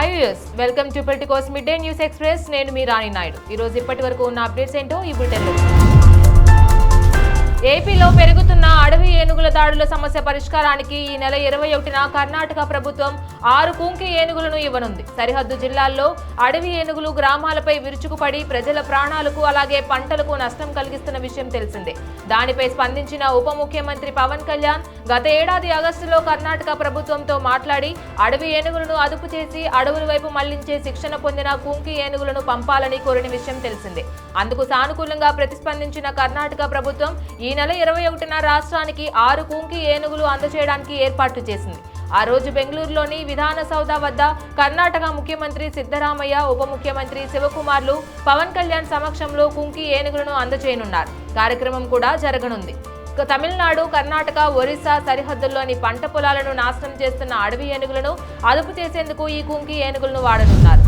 Hi viewers, welcome to Politicos mid day news express. నేను మీ రాణి నాయుడు. ఈ రోజు ఇప్పటి వరకు ఉన్న అప్డేట్స్ ఏంటో ఈ బులెటిన్లో. ఏపీలో పెరుగుతున్న అడవి ఏనుగుల దాడుల సమస్య పరిష్కారానికి ఈ నెల 21న కర్ణాటక ప్రభుత్వం 6 కుంకి ఏనుగులను ఇవ్వనుంది. సరిహద్దు జిల్లాల్లో అడవి ఏనుగులు గ్రామాలపై విరుచుకుపడి ప్రజల ప్రాణాలకు అలాగే పంటలకు నష్టం కలిగిస్తున్న విషయం తెలిసిందే. దానిపై స్పందించిన ఉప ముఖ్యమంత్రి పవన్ కళ్యాణ్ గత ఏడాది ఆగస్టులో కర్ణాటక ప్రభుత్వంతో మాట్లాడి అడవి ఏనుగులను అదుపు చేసి అడవుల వైపు మళ్లించే శిక్షణ పొందిన కుంకి ఏనుగులను పంపాలని కోరిన విషయం తెలిసిందే. అందుకు సానుకూలంగా ప్రతిస్పందించిన కర్ణాటక ప్రభుత్వం ఈ నెల 21న రాష్ట్రానికి 6 కుంకి ఏనుగులు అందజేయడానికి ఏర్పాట్లు చేసింది. ఆ రోజు బెంగళూరులోని విధాన సౌధ వద్ద కర్ణాటక ముఖ్యమంత్రి సిద్ధరామయ్య, ఉప ముఖ్యమంత్రి శివకుమార్లు పవన్ కళ్యాణ్ సమక్షంలో కుంకి ఏనుగులను అందజేయనున్నారు. కార్యక్రమం కూడా జరగనుంది. తమిళనాడు, కర్ణాటక, ఒరిస్సా సరిహద్దుల్లోని పంట పొలాలను నాశనం చేస్తున్న అడవి ఏనుగులను అదుపు చేసేందుకు ఈ కుంకి ఏనుగులను వాడనున్నారు.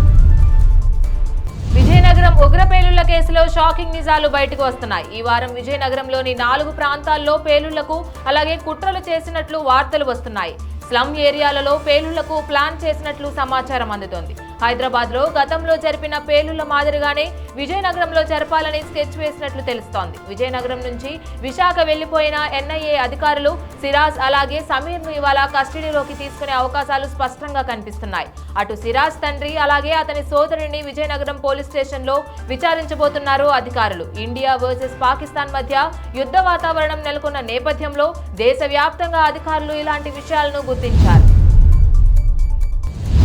విజయనగరం ఉగ్ర పేలుళ్ల కేసులో షాకింగ్ నిజాలు బయటకు వస్తున్నాయి. ఈ వారం విజయనగరంలోని 4 ప్రాంతాల్లో పేలుళ్లకు అలాగే కుట్రలు చేసినట్లు వార్తలు వస్తున్నాయి. స్లమ్ ఏరియాలలో పేలుళ్లకు ప్లాన్ చేసినట్లు సమాచారం అందుతోంది. హైదరాబాద్ లో గతంలో జరిపిన పేలుళ్ల మాదిరిగానే విజయనగరంలో జరపాలని స్కెచ్ వేసినట్లు తెలుస్తోంది. విజయనగరం నుంచి విశాఖ వెళ్లిపోయిన ఎన్ఐఏ అధికారులు సిరాజ్ అలాగే సమీర్ ను ఇవాళ కస్టడీలోకి తీసుకునే అవకాశాలు స్పష్టంగా కనిపిస్తున్నాయి. అటు సిరాజ్ తండ్రి అలాగే అతని సోదరుడిని విజయనగరం పోలీస్ స్టేషన్ లో విచారించబోతున్నారు అధికారులు. ఇండియా వర్సెస్ పాకిస్తాన్ మధ్య యుద్ధ వాతావరణం నెలకొన్న నేపథ్యంలో దేశవ్యాప్తంగా అధికారులు ఇలాంటి విషయాలను గుర్తించారు.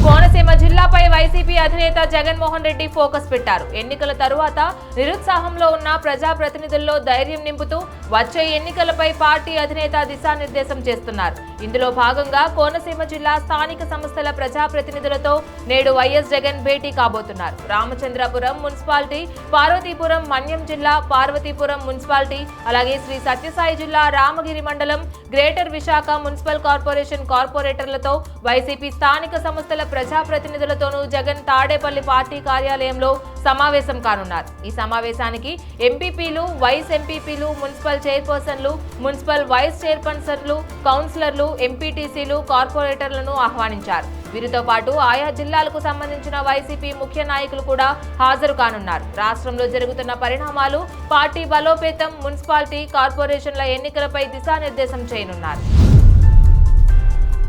కోనసీమ జిల్లాపై వైసీపీ అధినేత జగన్మోహన్ రెడ్డి ఫోకస్ పెట్టారు. ఎన్నికల తరువాత నిరుత్సాహంలో ఉన్న ప్రజాప్రతినిధుల్లో ధైర్యం నింపుతూ వచ్చే ఎన్నికలపై పార్టీ అధినేత దిశానిర్దేశం చేస్తున్నారు. ఇందులో భాగంగా కోనసీమ జిల్లా స్థానిక సంస్థల ప్రజాప్రతినిధులతో నేడు వైఎస్ జగన్ భేటీ కాబోతున్నారు. రామచంద్రపురం మున్సిపాలిటీ, పార్వతీపురం మన్యం జిల్లా, పార్వతీపురం మున్సిపాలిటీ అలాగే శ్రీ సత్యసాయి జిల్లా రామగిరి మండలం, గ్రేటర్ విశాఖ మున్సిపల్ కార్పొరేషన్ కార్పొరేటర్లతో వైసీపీ స్థానిక సంస్థల ప్రజాప్రతినిధులతోనూ జగన్ తాడేపల్లి పార్టీ కార్యాలయంలో సమావేశం కానున్నారు. ఈ సమావేశానికి ఎంపీపీలు, వైస్ ఎంపీపీలు, మున్సిపల్ చైర్పర్సన్లు, మున్సిపల్ వైస్ చైర్పర్సన్లు, కౌన్సిలర్లు, ఎంపీటీసీలు, కార్పొరేటర్లను ఆహ్వానించారు. వీరితో పాటు ఆయా జిల్లాలకు సంబంధించిన వైసీపీ ముఖ్య నాయకులు కూడా హాజరు కానున్నారు. రాష్ట్రంలో జరుగుతున్న పరిణామాలు, పార్టీ బలోపేతం, మున్సిపాలిటీ, కార్పొరేషన్ల ఎన్నికలపై దిశానిర్దేశం చేయనున్నారు.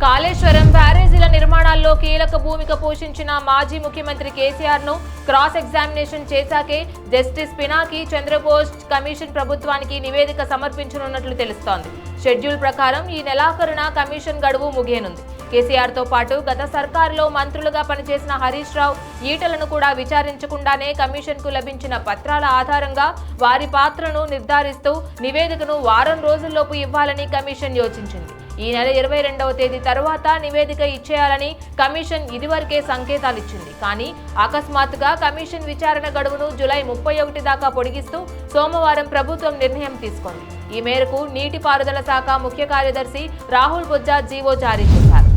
కాళేశ్వరం బ్యారేజీల నిర్మాణాల్లో కీలక భూమిక పోషించిన మాజీ ముఖ్యమంత్రి కేసీఆర్ ను క్రాస్ ఎగ్జామినేషన్ చేశాకే జస్టిస్ పినాకి చంద్రబోస్ కమిషన్ ప్రభుత్వానికి నివేదిక సమర్పించనున్నట్లు తెలుస్తోంది. షెడ్యూల్ ప్రకారం ఈ నెలాఖరున కమిషన్ గడువు ముగియనుంది. కేసీఆర్ తో పాటు గత సర్కారులో మంత్రులుగా పనిచేసిన హరీష్ రావు, ఈటలను కూడా విచారించకుండానే కమిషన్ కు లభించిన పత్రాల ఆధారంగా వారి పాత్రను నిర్ధారిస్తూ నివేదికను వారం రోజుల్లోపు ఇవ్వాలని కమిషన్ యోచించింది. ఈ నెల 22వ తేదీ తర్వాత నివేదిక ఇచ్చేయాలని కమిషన్ ఇదివరకే సంకేతాలిచ్చింది. కానీ అకస్మాత్తుగా కమిషన్ విచారణ గడువును జూలై 31 దాకా పొడిగిస్తూ సోమవారం ప్రభుత్వం నిర్ణయం తీసుకుంది. ఈ మేరకు నీటిపారుదల శాఖ ముఖ్య కార్యదర్శి రాహుల్ బొజ్జా జీవో జారీ చేశారు.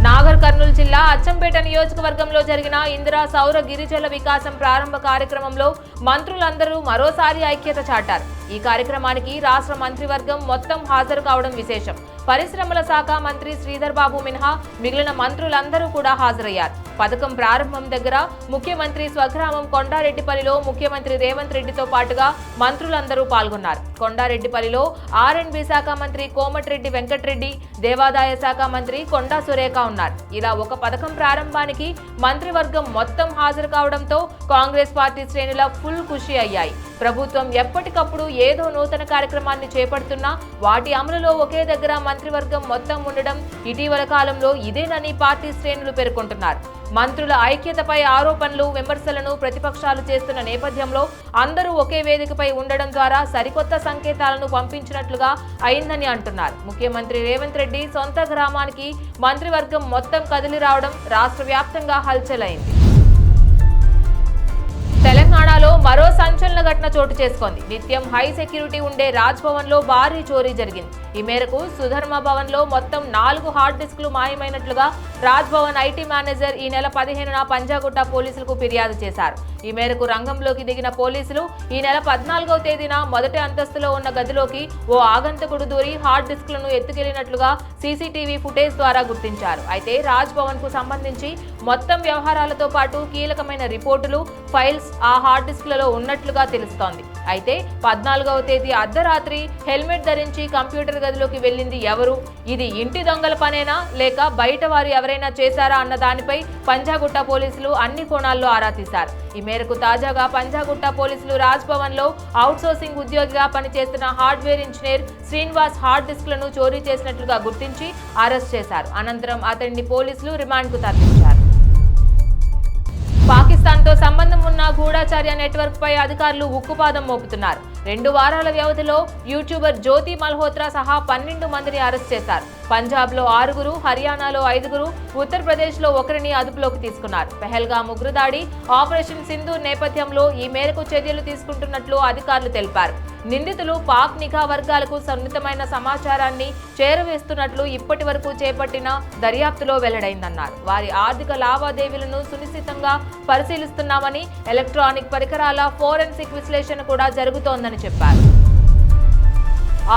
నాగర్ కర్నూలు జిల్లా అచ్చంపేట నియోజకవర్గంలో జరిగిన ఇందిరా సౌర గిరిజల వికాసం ప్రారంభ కార్యక్రమంలో మంత్రులందరూ మరోసారి ఐక్యత చాటారు. ఈ కార్యక్రమానికి రాష్ట్ర మంత్రివర్గం మొత్తం హాజరు కావడం విశేషం. పరిశ్రమల శాఖ మంత్రి శ్రీధర్ బాబు మినహా మిగిలిన మంత్రులందరూ కూడా హాజరయ్యారు. పథకం ప్రారంభం దగ్గర ముఖ్యమంత్రి స్వగ్రామం కొండారెడ్డిపల్లిలో ముఖ్యమంత్రి రేవంత్ రెడ్డితో పాటుగా మంత్రులందరూ పాల్గొన్నారు. కొండారెడ్డిపల్లిలో ఆర్ఎండ్బి శాఖ మంత్రి కోమటిరెడ్డి వెంకటరెడ్డి, దేవాదాయ శాఖ మంత్రి కొండా సురేఖ ఉన్నారు. ఇలా ఒక పథకం ప్రారంభానికి మంత్రివర్గం మొత్తం హాజరు కావడంతో కాంగ్రెస్ పార్టీ శ్రేణుల ఫుల్ ఖుషి అయ్యాయి. ప్రభుత్వం ఎప్పటికప్పుడు ఏదో నూతన కార్యక్రమాన్ని చేపడుతున్నా వాటి అమలులో ఒకే దగ్గర మంత్రివర్గం మొత్తం ఉండడం ఇటీవల కాలంలో ఇదేనని పార్టీ శ్రేణులు పేర్కొంటున్నారు. మంత్రుల ఐక్యతపై ఆరోపణలు, విమర్శలను ప్రతిపక్షాలు చేస్తున్న నేపథ్యంలో అందరూ ఒకే వేదికపై ఉండడం ద్వారా సరికొత్త సంకేతాలను పంపించినట్లుగా అయిందని అంటున్నారు. ముఖ్యమంత్రి రేవంత్ రెడ్డి సొంత గ్రామానికి మంత్రివర్గం మొత్తం కదిలి రావడం రాష్ట్ర వ్యాప్తంగా హల్చల్ అయింది. తెలంగాణలో మరో సంచలన ఘటన చోటు చేసుకుంది. నిత్యం హై సెక్యూరిటీ ఉండే రాజ్ భవన్ లో భారీ చోరీ జరిగింది. ఈ మేరకు సుధర్మ భవన్ లో మొత్తం 4 హార్డ్ డిస్క్లు మాయమైనట్లుగా రాజ్ భవన్ ఐటీ మేనేజర్ ఈ నెల 15న పంజాగుట్ట పోలీసులకు ఫిర్యాదు చేశారు. ఈ మేరకు రంగంలోకి దిగిన పోలీసులు ఈ నెల 14వ తేదీన మొదటి అంతస్తులో ఉన్న గదిలోకి ఓ ఆగంతకుడు దూరి హార్డ్ డిస్క్లను ఎత్తుకెళ్లినట్లుగా సీసీటీవీ ఫుటేజ్ ద్వారా గుర్తించారు. అయితే రాజ్ భవన్ కు సంబంధించి మొత్తం వ్యవహారాలతో పాటు కీలకమైన రిపోర్టులు, ఫైల్స్ ఆ హార్డ్ డిస్క్లలో ఉన్నట్లుగా తెలుస్తోంది. అయితే 14వ తేదీ అర్ధరాత్రి హెల్మెట్ ధరించి కంప్యూటర్ గదిలోకి వెళ్ళింది ఎవరు? ఇది ఇంటి దొంగల పనేనా లేక బయట వారు ఎవరైనా చేశారా అన్న దానిపై పంజాగుట్ట పోలీసులు అన్ని కోణాల్లో ఆరా తీశారు. ఈ మేరకు తాజాగా పంజాగుట్ట పోలీసులు రాజ్ భవన్ లో అవుట్సోర్సింగ్ ఉద్యోగిగా పనిచేస్తున్న హార్డ్వేర్ ఇంజనీర్ శ్రీనివాస్ హార్డ్ డిస్క్లను చోరీ చేసినట్లుగా గుర్తించి అరెస్ట్ చేశారు. అనంతరం అతడిని పోలీసులు రిమాండ్కు తరలించారు. పాకిస్తాన్తో సంబంధం ఉన్న గూఢాచార్య నెట్వర్క్ పై అధికారులు ఉక్కుపాదం మోపుతున్నారు. 2 వారాల వ్యవధిలో యూట్యూబర్ జ్యోతి మల్హోత్రా సహా 12 మందిని అరెస్ట్ చేశారు. పంజాబ్లో 6, హర్యానాలో 5, ఉత్తరప్రదేశ్లో 1ని అదుపులోకి తీసుకున్నారు. పెహల్గాం ఉగ్రదాడి, ఆపరేషన్ సింధూర్ నేపథ్యంలో ఈ మేరకు చర్యలు తీసుకుంటున్నట్లు అధికారులు తెలిపారు. నిందితులు పాక్ నిఘా వర్గాలకు సున్నితమైన సమాచారాన్ని చేరవేస్తున్నట్లు ఇప్పటి వరకు చేపట్టిన దర్యాప్తులో వెల్లడైందన్నారు. వారి ఆర్థిక లావాదేవీలను సునిశ్చితంగా పరిశీలిస్తున్నామని, ఎలక్ట్రానిక్ పరికరాల ఫోరెన్సిక్ విశ్లేషణ కూడా జరుగుతోందని చెప్పారు.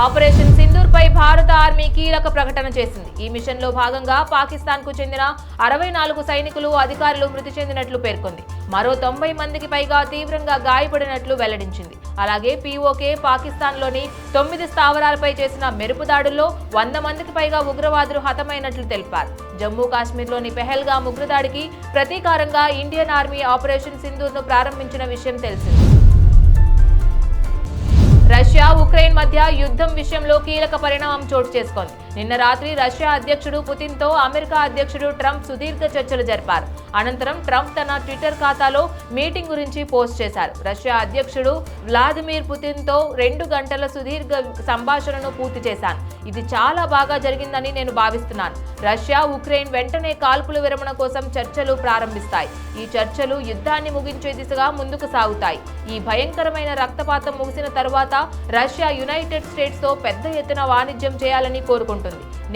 ఆపరేషన్ సింధూర్ పై భారత ఆర్మీ కీలక ప్రకటన చేసింది. ఈ మిషన్ లో భాగంగా పాకిస్తాన్ కు చెందిన 64 సైనికులు, అధికారులు మృతి చెందినట్లు పేర్కొంది. మరో 90 మందికి పైగా తీవ్రంగా గాయపడినట్లు వెల్లడించింది. అలాగే పీఓకే పాకిస్తాన్లోని 9 స్థావరాలపై చేసిన మెరుపు దాడుల్లో 100 మందికి పైగా ఉగ్రవాదులు హతమైనట్లు తెలిపారు. జమ్మూ కాశ్మీర్లోని పెహల్గాం ఉగ్రదాడికి ప్రతీకారంగా ఇండియన్ ఆర్మీ ఆపరేషన్ సింధూర్ను ప్రారంభించిన విషయం తెలిసింది. రష్యా, ఉక్రెయిన్ మధ్య యుద్ధం విషయంలో కీలక పరిణామం చోటు చేసుకుంది. నిన్న రాత్రి రష్యా అధ్యక్షుడు పుతిన్తో అమెరికా అధ్యక్షుడు ట్రంప్ సుదీర్ఘ చర్చలు జరిపారు. అనంతరం ట్రంప్ తన ట్విట్టర్ ఖాతాలో మీటింగ్ గురించి పోస్ట్ చేశారు. రష్యా అధ్యక్షుడు వ్లాదిమిర్ పుతిన్తో 2 గంటల సుదీర్ఘ సంభాషణను పూర్తి చేశాను. ఇది చాలా బాగా జరిగిందని నేను భావిస్తున్నాను. రష్యా, ఉక్రెయిన్ వెంటనే కాల్పుల విరమణ కోసం చర్చలు ప్రారంభిస్తాయి. ఈ చర్చలు యుద్ధాన్ని ముగించే దిశగా ముందుకు సాగుతాయి. ఈ భయంకరమైన రక్తపాతం ముగిసిన తరువాత రష్యా యునైటెడ్ స్టేట్స్ తో పెద్ద ఎత్తున వాణిజ్యం చేయాలని కోరుకుంటుంది.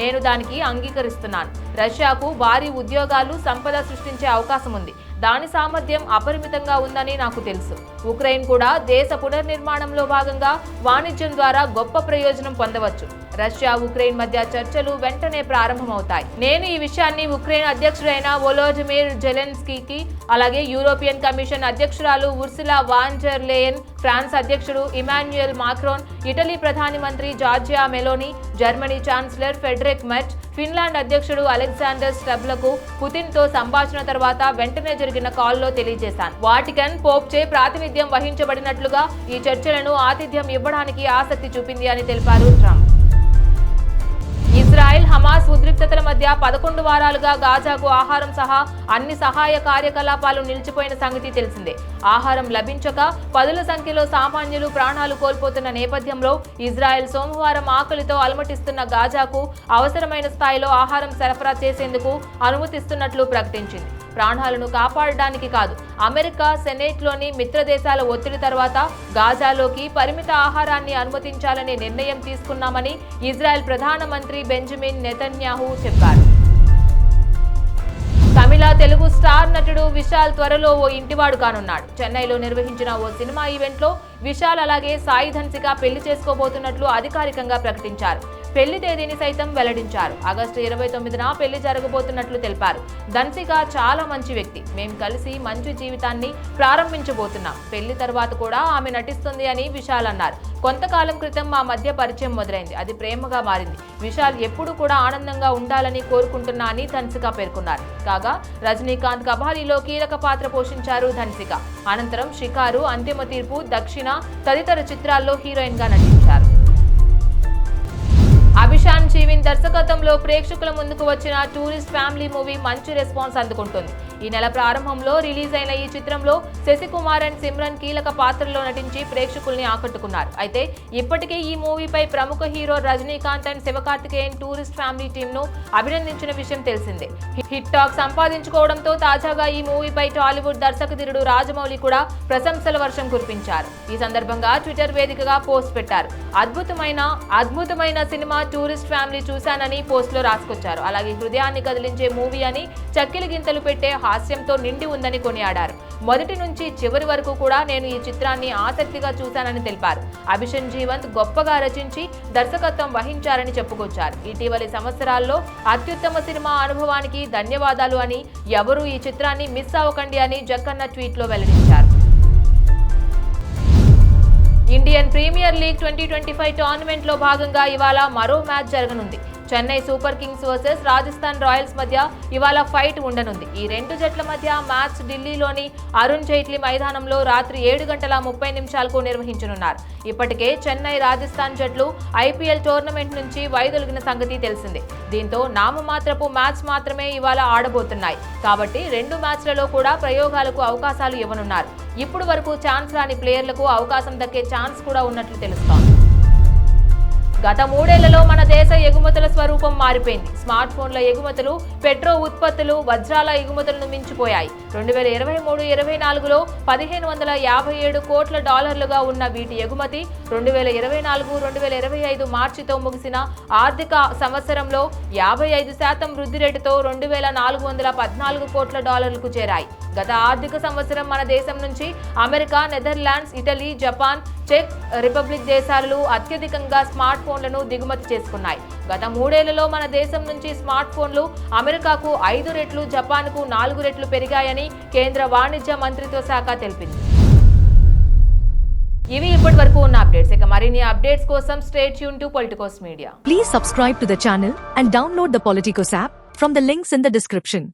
నేను దానికి అంగీకరిస్తున్నాను. రష్యాకు భారీ ఉద్యోగాలు, సంపద సృష్టించే అవకాశం ఉంది. దాని సామర్థ్యం అపరిమితంగా ఉందని నాకు తెలుసు. ఉక్రెయిన్ కూడా దేశ పునర్నిర్మాణంలో భాగంగా వాణిజ్యం ద్వారా గొప్ప ప్రయోజనం పొందవచ్చు. రష్యా, ఉక్రెయిన్ మధ్య చర్చలు వెంటనే ప్రారంభమవుతాయి. నేను ఈ విషయాన్ని ఉక్రెయిన్ అధ్యక్షుడైన వోలోడిమిర్ జెలెన్స్కీకి, అలాగే యూరోపియన్ కమిషన్ అధ్యక్షురాలు Ursula von der Leyen, France అధ్యక్షుడు ఇమాన్యుయల్ మాక్రోన్, ఇటలీ ప్రధాని మంత్రి Giorgia Meloni, Germany chancellor Friedrich Merz, Finland అధ్యక్షుడు అలెగ్జాండర్ స్టబ్లకు పుతిన్తో సంభాషణ తర్వాత వెంటనే జరిగిన కాల్లో తెలియజేశాను. వాటికన్ పోప్చే ప్రాతినిధ్యం వహించబడినట్లుగా ఈ చర్చలను ఆతిథ్యం ఇవ్వడానికి ఆసక్తి చూపింది అని తెలిపారు ట్రంప్. ఇజ్రాయెల్, హమాస్ ఉద్రిక్తతల మధ్య 11 వారాలుగా గాజాకు ఆహారం సహా అన్ని సహాయ కార్యకలాపాలు నిలిచిపోయిన సంగతి తెలిసిందే. ఆహారం లభించక పదుల సంఖ్యలో సామాన్యులు ప్రాణాలు కోల్పోతున్న నేపథ్యంలో ఇజ్రాయెల్ సోమవారం ఆకలితో అలమటిస్తున్న గాజాకు అవసరమైన స్థాయిలో ఆహారం సరఫరా చేసేందుకు అనుమతిస్తున్నట్లు ప్రకటించింది. ప్రాణాలను కాపాడడానికి కాదు, అమెరికా సెనేట్లోని మిత్ర దేశాల ఒత్తిడి తర్వాత గాజాలోకి పరిమిత ఆహారాన్ని అనుమతించాలనే నిర్ణయం తీసుకున్నామని ఇజ్రాయెల్ ప్రధానమంత్రి బెంజమిన్ నెతన్యాహు చెప్పారు. తమిళ, తెలుగు స్టార్ నటుడు విశాల్ త్వరలో ఓ ఇంటివాడు కానున్నాడు. చెన్నైలో నిర్వహించిన ఓ సినిమా ఈవెంట్లో విశాల్ అలాగే సాయి ధన్సిక పెళ్లి చేసుకోబోతున్నట్లు అధికారికంగా ప్రకటించారు. పెళ్లి తేదీని సైతం వెల్లడించారు. ఆగస్టు 29న పెళ్లి జరగబోతున్నట్లు తెలిపారు. ధన్సిక చాలా మంచి వ్యక్తి. మేం కలిసి మంచి జీవితాన్ని ప్రారంభించబోతున్నాం. పెళ్లి తర్వాత కూడా ఆమె నటిస్తుంది అని విశాల్ అన్నారు. కొంతకాలం క్రితం మా మధ్య పరిచయం మొదలైంది. అది ప్రేమగా మారింది. విశాల్ ఎప్పుడు కూడా ఆనందంగా ఉండాలని కోరుకుంటున్నా అని ధన్సిక పేర్కొన్నారు. కాగా రజనీకాంత్ కబాలీలో కీలక పాత్ర పోషించారు ధన్సిక. అనంతరం షికారు, అంతిమ తీర్పు, దక్షిణ తదితర చిత్రాల్లో హీరోయిన్ గా నటించారు. అభిషాన్ జీవిన్ దర్శకత్వంలో ప్రేక్షకుల ముందుకు వచ్చిన టూరిస్ట్ ఫ్యామిలీ మూవీ మంచి రెస్పాన్స్ అందుకుంటుంది. ఈ నెల ప్రారంభంలో రిలీజ్ అయిన ఈ చిత్రంలో శశికుమార్ అండ్ సిమ్రన్ కీలక పాత్రలో నటించి ప్రేక్షకుల్ని ఆకట్టుకున్నారు. అయితే ఇప్పటికే ఈ మూవీపై ప్రముఖ hero Rajinikanth and Sivakarthikeyan tourist family team ను అభినందించిన విషయం తెలిసిందే. హిట్ టాక్ సంపాదించుకోవడంతో తాజాగా ఈ మూవీపై టాలీవుడ్ దర్శకధీరుడు రాజమౌళి కూడా ప్రశంసల వర్షం కురిపించారు. ఈ సందర్భంగా ట్విట్టర్ వేదికగా పోస్ట్ పెట్టారు. అద్భుతమైన సినిమా, టూరిస్ట్ ఫ్యామిలీ చూశానని పోస్ట్ లో రాసుకొచ్చారు. అలాగే హృదయాన్ని కదిలించే మూవీ అని చక్కిలి గింతలు పెట్టే హాస్యంతో నిండి ఉందని కొనియాడారు. మొదటి నుంచి చివరి వరకు కూడా నేను ఈ చిత్రాన్ని ఆసక్తిగా చూశానని తెలిపారు. అభిషన్ జీవంత్ గొప్పగా రచించి దర్శకత్వం వహించారని చెప్పుకొచ్చారు. ఇటీవలి సంవత్సరాల్లో అత్యుత్తమ సినిమా అనుభవానికి ధన్యవాదాలు అని, ఎవరూ ఈ చిత్రాన్ని మిస్ అవ్వకండి అని జక్కన్న ట్వీట్ లో వెల్లడించారు. ఇండియన్ ప్రీమియర్ లీగ్ 2025 టోర్నమెంట్ లో భాగంగా ఇవాళ మరో మ్యాచ్ జరగనుంది. Chennai super Kings versus Rajasthan Royals మధ్య ఇవాళ ఫైట్ ఉండనుంది. ఈ రెండు జట్ల మధ్య మ్యాచ్ ఢిల్లీలోని అరుణ్ జైట్లీ మైదానంలో రాత్రి 7:30 నిర్వహించనున్నారు. ఇప్పటికే చెన్నై, రాజస్థాన్ జట్లు ఐపీఎల్ టోర్నమెంట్ నుంచి వైదొలిగిన సంగతి తెలిసిందే. దీంతో నామమాత్రపు మ్యాచ్ మాత్రమే ఇవాళ ఆడబోతున్నాయి. కాబట్టి రెండు మ్యాచ్లలో కూడా ప్రయోగాలకు అవకాశాలు ఇవ్వనున్నారు. ఇప్పుడు వరకు ఛాన్స్ రాని ప్లేయర్లకు అవకాశం దక్కే ఛాన్స్ కూడా ఉన్నట్లు తెలుస్తోంది. గత 3 ఏళ్లలో మన దేశ ఎగుమతుల స్వరూపం మారిపోయింది. స్మార్ట్ ఫోన్ల ఎగుమతులు, పెట్రో ఉత్పత్తులు, వజ్రాల ఎగుమతులను మించిపోయాయి. 2023-24లో $1,557 కోట్ల ఉన్న వీటి ఎగుమతి 2024-2025 మార్చితో ముగిసిన ఆర్థిక సంవత్సరంలో 55% వృద్ధి రేటుతో $2,414 కోట్ల చేరాయి. గత ఆర్థిక సంవత్సరం మన దేశం నుంచి అమెరికా, నెదర్లాండ్స్, ఇటలీ, జపాన్, చెక్ రిపబ్లిక్ దేశాలు అత్యధికంగా స్మార్ట్ ఫోన్లను దిగుమతి చేసుకున్నాయి. గత 3 ఏళ్లలో మన దేశం నుంచి స్మార్ట్ ఫోన్లు అమెరికాకు 5 రెట్లు, జపాన్కు 4 రెట్లు పెరిగాయని కేంద్ర వాణిజ్య మంత్రిత్వ శాఖ తెలిపింది. ఇవి ఇప్పటి వరకు ఉన్న అప్డేట్స్. ఇక మరిన్ని అప్డేట్స్ కోసం stay tune to Politicos media. Please subscribe to the channel and download the Politicos app from the links in the description.